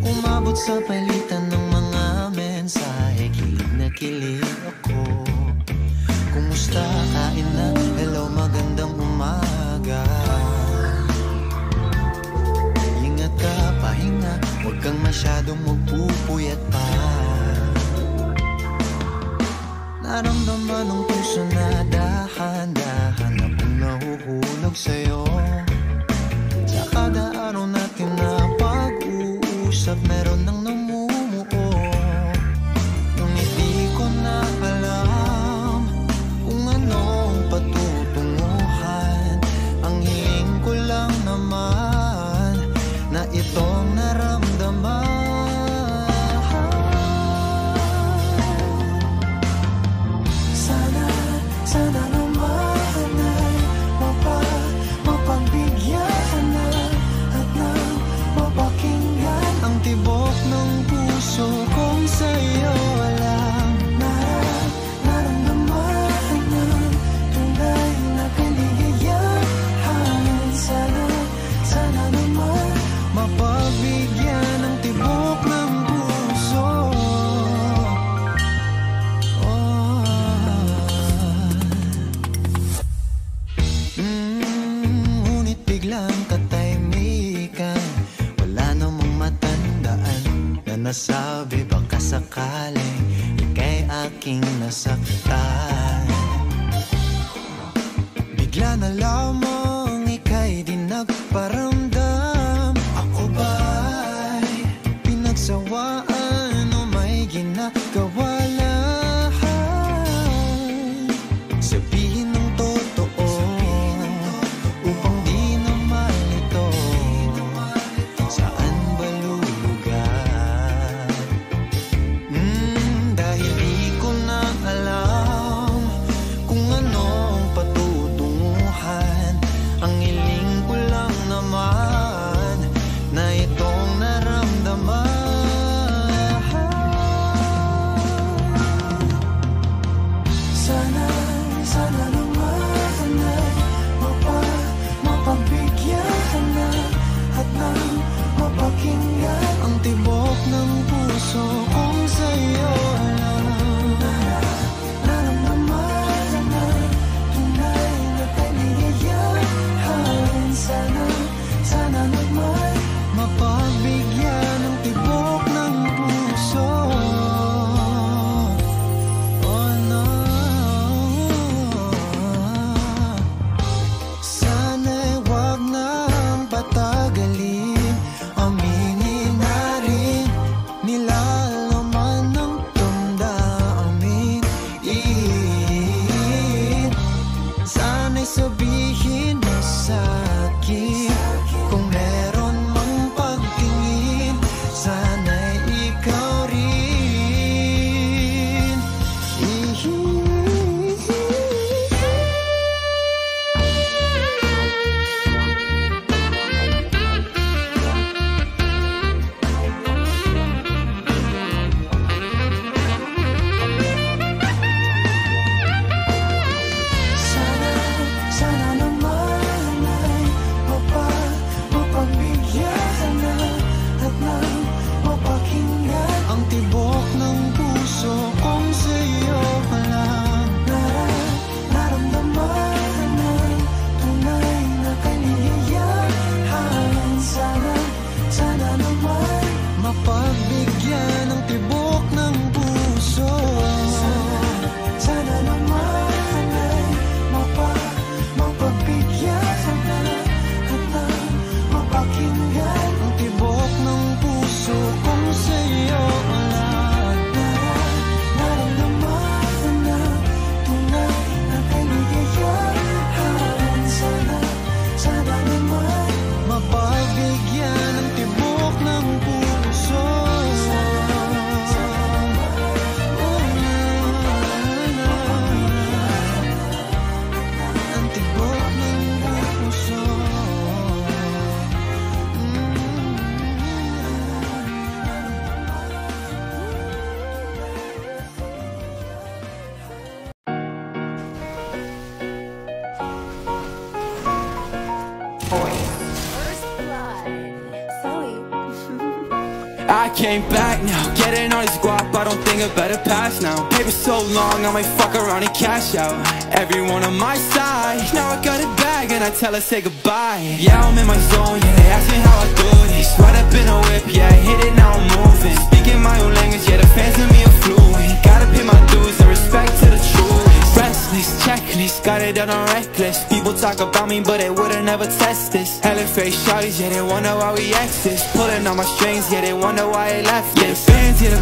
Umabot sa palitan ng mga mensahe, kilig na kilig ako. Kumusta, kain na, hello, magandang umaga. Ingat ka, pahinga, huwag kang masyadong magpupuyat pa. Naramdaman ng puso na dahan-dahan akong nahuhulog sa'yo. Sa kada araw natin na pag-uusap, meron nang namumuo. Ngunit di ko na alam kung anong patutunguhan. Ang hiling ko lang naman na itong naramdaman. Sana naman ay mapagbigyan na at nang mapakinggan ang tibok ng puso kong sa'yo lang. Naramdaman ng tunay na kaligayahan. Sana naman mapagbigyan ang tibok ng puso. Ngunit biglang katahimikan, wala namang matandaan na nasabi baka sakaling ika'y aking nasaktan. Bigla na lamang ika'y di nagparamdam. Ako ba'y pinagsawaan o may ginagawa lang? Sabihin ng totoo upang di na malito. Saan ba lulugar? Dahil di ko na alam kung anong patutunguhan. Ang hiling ko lang naman na itong naramdaman. I came back now, getting all this guap, I don't think I better pass now. Paper so long, I might fuck around and cash out. Everyone on my side, now I got it back and I tell her say goodbye. Yeah, I'm in my zone, yeah, they ask me how I do this. Right up in a whip, yeah, I hit it, now I'm moving. Speaking my own language, yeah, the fans of me are fluent. Gotta pay my dues and respect to the truth. Restless, checklist, got it done on reckless. People talk about me, but they would've never test this. Hella fake shawties, yeah, they wonder why we exist. Pulling on my strings, yeah, they wonder why I left this. Yeah, the fans, yeah, the